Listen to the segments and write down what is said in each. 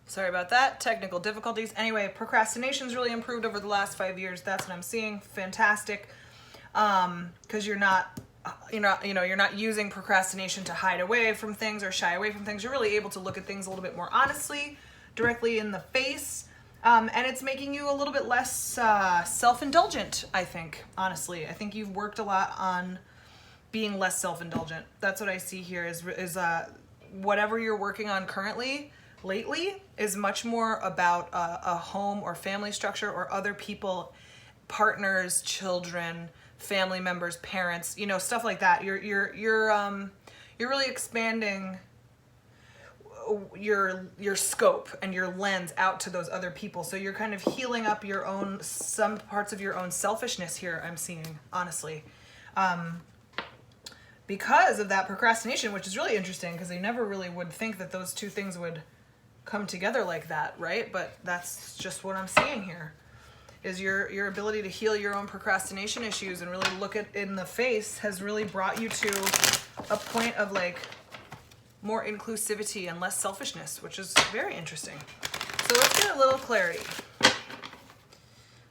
Sorry about that. Technical difficulties. Anyway, procrastination's really improved over the last 5 years. That's what I'm seeing. Fantastic. Because you're not using procrastination to hide away from things or shy away from things. You're really able to look at things a little bit more honestly, directly in the face. And it's making you a little bit less self-indulgent, I think, honestly. I think you've worked a lot on being less self-indulgent. That's what I see here is whatever you're working on currently, lately, is much more about a home or family structure or other people, partners, children, family members, parents, stuff like that. You're really expanding your scope and your lens out to those other people. So you're kind of healing up some parts of your own selfishness here, I'm seeing, honestly. Because of that procrastination, which is really interesting because I never really would think that those two things would come together like that, right? But that's just what I'm seeing here, is your ability to heal your own procrastination issues and really look it in the face has really brought you to a point of like more inclusivity and less selfishness, which is very interesting. So let's get a little clarity.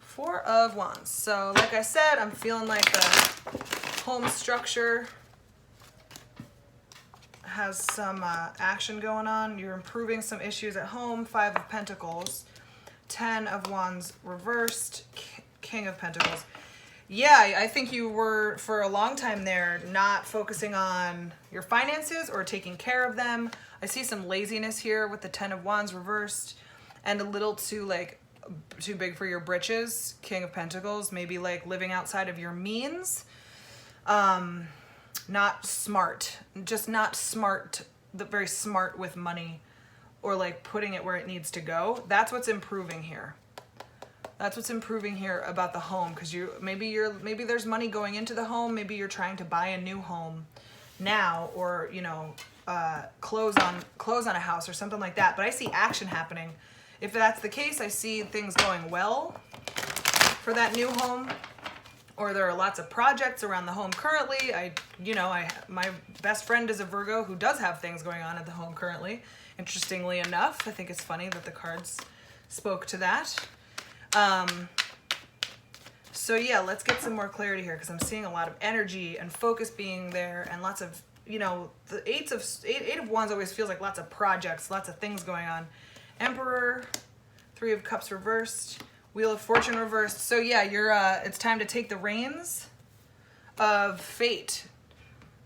Four of Wands. So like I said, I'm feeling like the home structure has some action going on. You're improving some issues at home. Five of Pentacles. 10 of Wands reversed. King of Pentacles. Yeah, I think you were, for a long time there, not focusing on your finances or taking care of them. I see some laziness here with the 10 of Wands reversed and a little too big for your britches. King of Pentacles, maybe like living outside of your means. Not smart, just not smart, very smart with money or like putting it where it needs to go. That's what's improving here. That's what's improving here about the home, because maybe there's money going into the home. Maybe you're trying to buy a new home now, or close on a house or something like that. But I see action happening. If that's the case, I see things going well for that new home, or there are lots of projects around the home currently. My best friend is a Virgo who does have things going on at the home currently. Interestingly enough, I think it's funny that the cards spoke to that. So yeah, let's get some more clarity here, because I'm seeing a lot of energy and focus being there, and lots of, the eight of Wands always feels like lots of projects, lots of things going on. Emperor, Three of Cups reversed, Wheel of Fortune reversed. So yeah, it's time to take the reins of fate.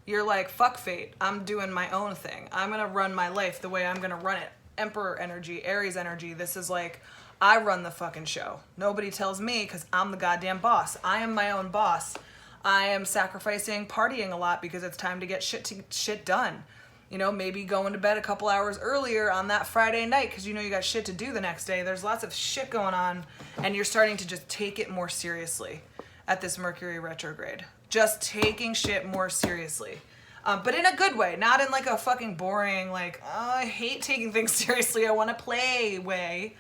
You're like, fuck fate. I'm doing my own thing. I'm going to run my life the way I'm going to run it. Emperor energy, Aries energy. This is like, I run the fucking show. Nobody tells me, because I'm the goddamn boss. I am my own boss. I am sacrificing partying a lot because it's time to get shit done. Maybe going to bed a couple hours earlier on that Friday night because you got shit to do the next day. There's lots of shit going on, and you're starting to just take it more seriously at this Mercury retrograde. Just taking shit more seriously. But in a good way, not in like a fucking boring, like, oh, I hate taking things seriously, I want to play way.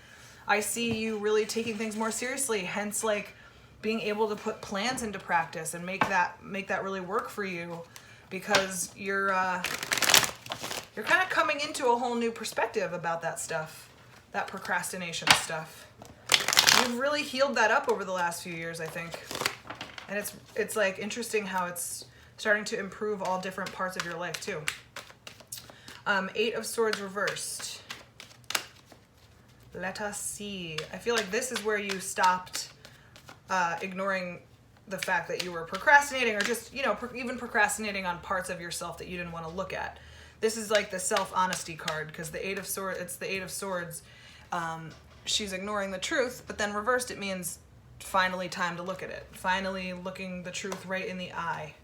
I see you really taking things more seriously, hence like being able to put plans into practice and make that really work for you, because you're kind of coming into a whole new perspective about that stuff, that procrastination stuff. You've really healed that up over the last few years, I think. And it's like interesting how it's starting to improve all different parts of your life too. Eight of Swords reversed. Let us see. I feel like this is where you stopped ignoring the fact that you were procrastinating, or just, even procrastinating on parts of yourself that you didn't want to look at. This is like the self-honesty card, because the Eight of Swords, it's the Eight of Swords. She's ignoring the truth, but then reversed, it means finally time to look at it. Finally looking the truth right in the eye.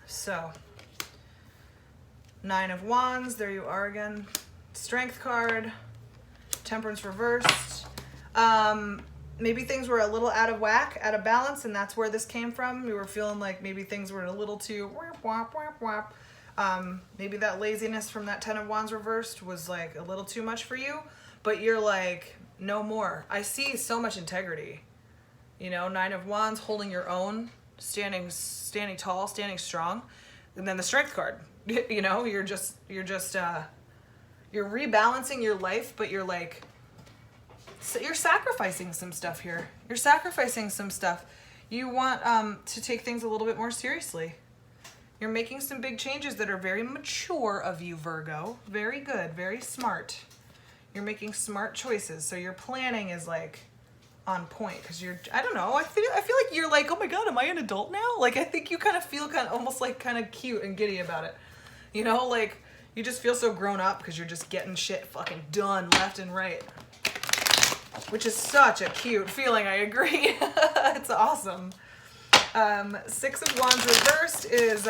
So, Nine of Wands, there you are again. Strength card. Temperance reversed. Maybe things were a little out of whack, out of balance, and that's where this came from. We were feeling like maybe things were a little too whap, whap, whap. Maybe that laziness from that 10 of Wands reversed was like a little too much for you, but you're like, no more. I see so much integrity. Nine of Wands, holding your own, standing tall, standing strong. And then the Strength card, you're You're rebalancing your life, but you're like, so you're sacrificing some stuff here. You're sacrificing some stuff. You want to take things a little bit more seriously. You're making some big changes that are very mature of you, Virgo. Very good, very smart. You're making smart choices. So your planning is like on point because you're, I don't know, I feel like you're like, oh my God, am I an adult now? Like, I think you kind of feel kind of almost like kind of cute and giddy about it. You know, like you just feel so grown up because you're just getting shit fucking done left and right. Which is such a cute feeling, I agree. It's awesome. Six of Wands reversed is,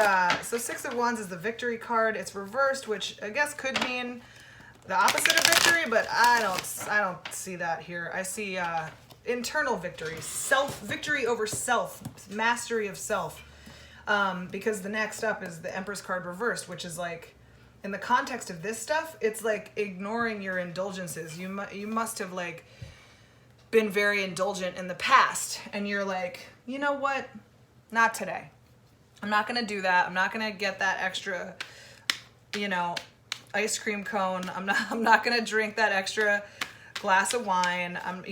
so Six of Wands is the victory card. It's reversed, which I guess could mean the opposite of victory, but I don't see that here. I see internal victory, victory over self, mastery of self. Because the next up is the Empress card reversed, which is like, in the context of this stuff, it's like ignoring your indulgences. You must have like been very indulgent in the past, and you're like, you know what? Not today. I'm not gonna do that. I'm not gonna get that extra, you know, ice cream cone. I'm not gonna drink that extra glass of wine. I'm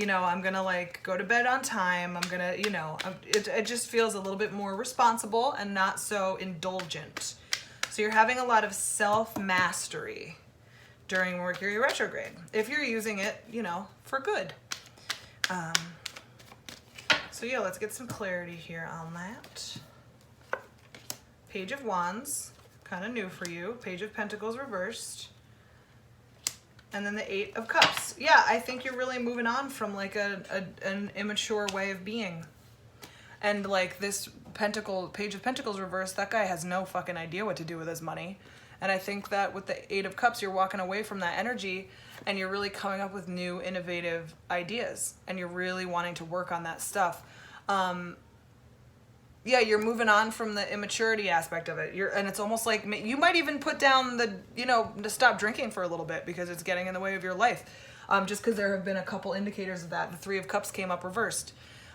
gonna like go to bed on time. I'm gonna, it just feels a little bit more responsible and not so indulgent. So you're having a lot of self-mastery during Mercury retrograde, if you're using it, for good. So yeah, let's get some clarity here on that. Page of Wands, kind of new for you. Page of Pentacles reversed. And then the Eight of Cups. Yeah, I think you're really moving on from like an immature way of being. And like this Page of Pentacles reversed, that guy has no fucking idea what to do with his money. And I think that with the Eight of Cups, you're walking away from that energy and you're really coming up with new innovative ideas and you're really wanting to work on that stuff. Yeah, you're moving on from the immaturity aspect of it. And it's almost like you might even put down to stop drinking for a little bit because it's getting in the way of your life. Just because there have been a couple indicators of that. The Three of Cups came up reversed.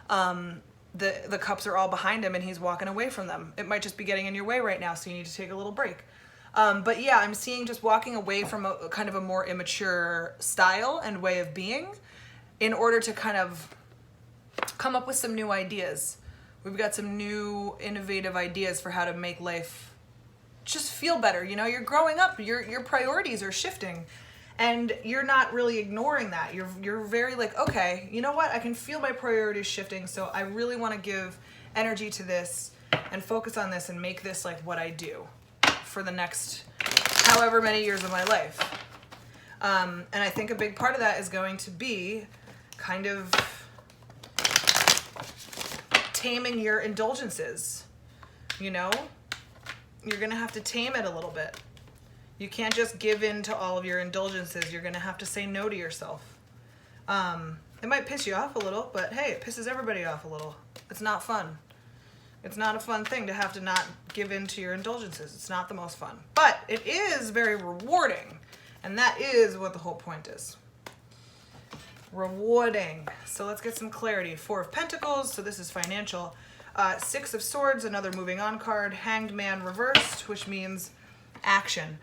The cups are all behind him and he's walking away from them. It might just be getting in your way right now, so you need to take a little break. But yeah, I'm seeing just walking away from a kind of a more immature style and way of being in order to kind of come up with some new ideas. We've got some new innovative ideas for how to make life just feel better. You're growing up, your priorities are shifting and you're not really ignoring that. You're very like, okay, you know what? I can feel my priorities shifting. So I really want to give energy to this and focus on this and make this like what I do for the next however many years of my life. And I think a big part of that is going to be kind of taming your indulgences. You're going to have to tame it a little bit. You can't just give in to all of your indulgences. You're going to have to say no to yourself. It might piss you off a little, but hey, it pisses everybody off a little. It's not fun. It's not a fun thing to have to not give in to your indulgences. It's not the most fun. But it is very rewarding. And that is what the whole point is. Rewarding. So let's get some clarity. Four of Pentacles, so this is financial. Six of Swords, another moving on card. Hanged Man reversed, which means action.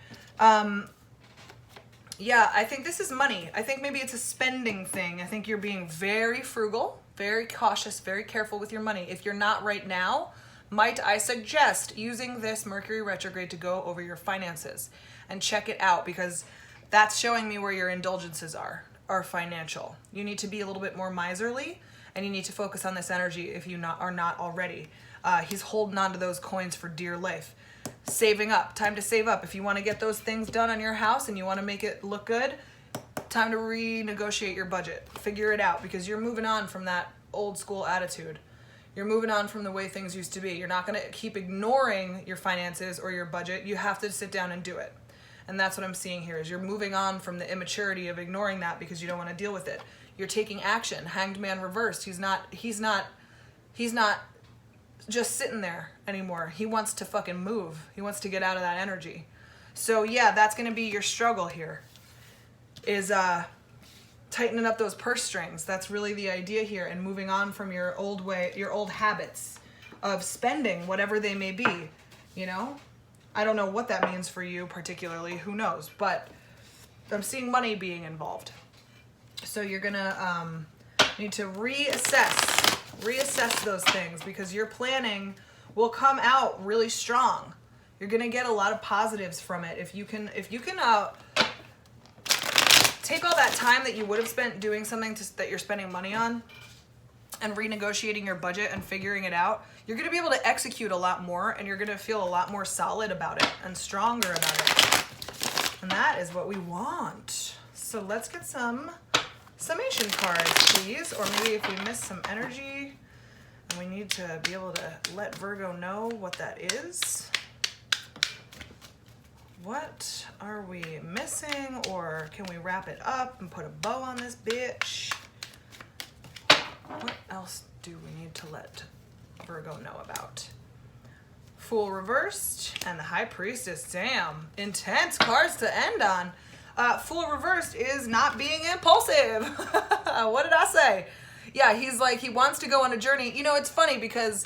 Yeah, I think this is money. I think maybe it's a spending thing. I think you're being very frugal, very cautious, very careful with your money. If you're not right now, might I suggest using this Mercury retrograde to go over your finances and check it out, because that's showing me where your indulgences are financial. You need to be a little bit more miserly and you need to focus on this energy if you are not already. He's holding on to those coins for dear life. Saving up, time to save up. If you want to get those things done on your house and you want to make it look good, time to renegotiate your budget. Figure it out, because you're moving on from that old school attitude. You're moving on from the way things used to be. You're not going to keep ignoring your finances or your budget. You have to sit down and do it. And that's what I'm seeing here, is you're moving on from the immaturity of ignoring that because you don't want to deal with it. You're taking action. Hanged Man reversed. He's not just sitting there anymore. He wants to fucking move. He wants to get out of that energy. So yeah, that's going to be your struggle here, is tightening up those purse strings. That's really the idea here, and moving on from your old way, your old habits of spending, whatever they may be. I don't know what that means for you particularly, who knows, but I'm seeing money being involved. So you're gonna need to reassess those things, because your planning will come out really strong. You're gonna get a lot of positives from it if you can take all that time that you would have spent doing something that you're spending money on and renegotiating your budget and figuring it out. You're going to be able to execute a lot more, and you're going to feel a lot more solid about it and stronger about it. And that is what we want. So let's get some summation cards, please. Or maybe if we miss some energy and we need to be able to let Virgo know what that is. What are we missing, or can we wrap it up and put a bow on this bitch? What else do we need to let Virgo know about? Fool reversed and the High Priestess. Damn, intense cards to end on. Fool reversed is not being impulsive. What did I say? Yeah, he's like, he wants to go on a journey. You know, it's funny because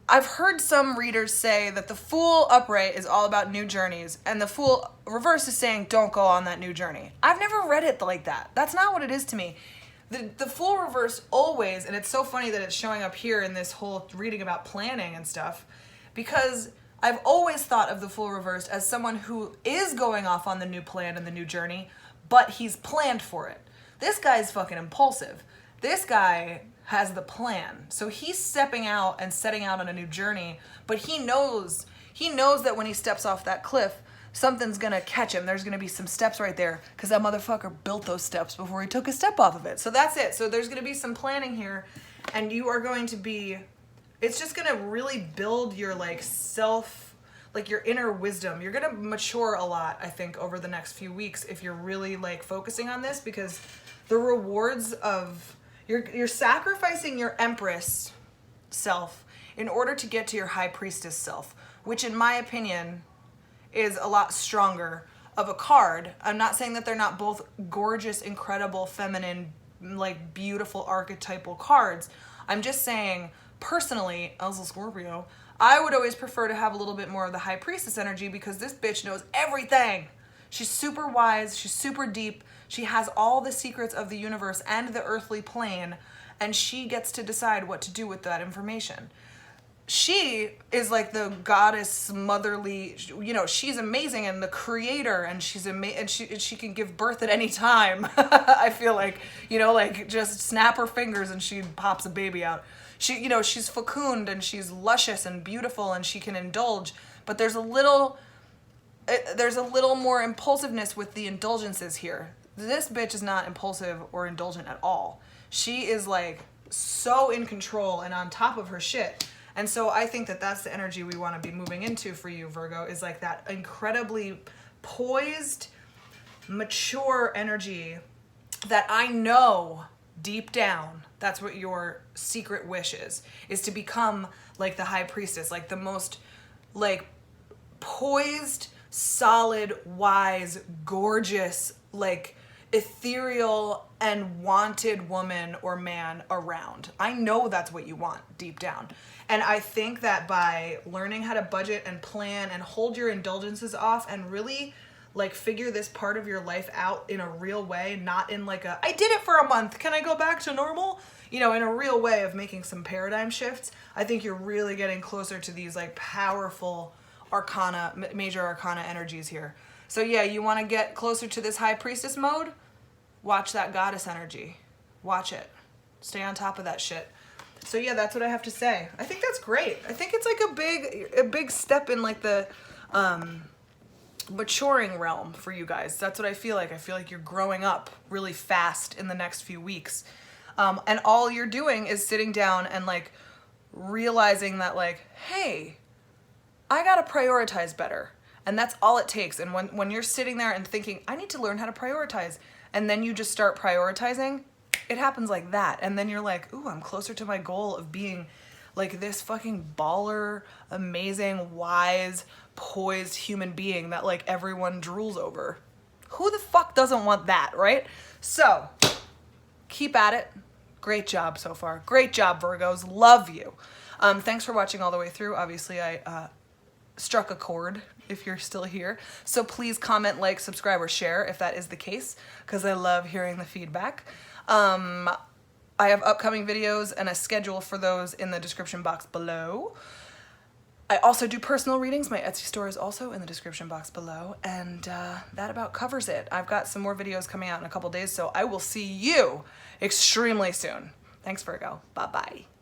I've heard some readers say that the Fool upright is all about new journeys, and the Fool reverse is saying don't go on that new journey. I've never read it like that. That's not what it is to me. The Fool reverse always, and it's so funny that it's showing up here in this whole reading about planning and stuff, because I've always thought of the Fool reversed as someone who is going off on the new plan and the new journey, but he's planned for it. This guy's fucking impulsive. This guy has the plan. So he's stepping out and setting out on a new journey, but he knows that when he steps off that cliff, something's gonna catch him. There's gonna be some steps right there, because that motherfucker built those steps before he took a step off of it. So that's it. So there's gonna be some planning here, and you are going to be, it's just gonna really build your your inner wisdom. You're gonna mature a lot, I think, over the next few weeks if you're really focusing on this, because the rewards of, you're sacrificing your Empress self in order to get to your High Priestess self, which in my opinion is a lot stronger of a card. I'm not saying that they're not both gorgeous, incredible, feminine, beautiful archetypal cards. I'm just saying, personally, as a Scorpio, I would always prefer to have a little bit more of the High Priestess energy, because this bitch knows everything. She's super wise, she's super deep, she has all the secrets of the universe and the earthly plane, and she gets to decide what to do with that information. She is like the goddess motherly, she's amazing and the creator, and she's and she can give birth at any time. I feel like, just snap her fingers and she pops a baby out. She's fecund and she's luscious and beautiful and she can indulge, but there's a little more impulsiveness with the indulgences here. This bitch is not impulsive or indulgent at all. She is so in control and on top of her shit. And so I think that that's the energy we want to be moving into for you, Virgo, is that incredibly poised, mature energy that I know deep down, that's what your secret wish is to become like the High Priestess, the most poised, solid, wise, gorgeous, ethereal and wanted woman or man around. I know that's what you want deep down. And I think that by learning how to budget and plan and hold your indulgences off and really figure this part of your life out in a real way, not in I did it for a month, can I go back to normal? In a real way of making some paradigm shifts, I think you're really getting closer to these powerful arcana, major arcana energies here. So yeah, you want to get closer to this High Priestess mode? Watch that goddess energy. Watch it. Stay on top of that shit. So yeah, that's what I have to say. I think that's great. I think it's a big step in the maturing realm for you guys. That's what I feel like. I feel like you're growing up really fast in the next few weeks. And all you're doing is sitting down and realizing that hey, I gotta prioritize better. And that's all it takes. And when you're sitting there and thinking, I need to learn how to prioritize, and then you just start prioritizing, it happens like that. And then you're ooh, I'm closer to my goal of being this fucking baller, amazing, wise, poised human being that everyone drools over. Who the fuck doesn't want that, right? So keep at it. Great job so far. Great job, Virgos. Love you. Thanks for watching all the way through. Obviously, I struck a chord if you're still here. So please comment, like, subscribe, or share if that is the case, because I love hearing the feedback. I have upcoming videos and a schedule for those in the description box below. I also do personal readings. My Etsy store is also in the description box below, and that about covers it. I've got some more videos coming out in a couple days, so I will see you extremely soon. Thanks, Virgo. Bye-bye.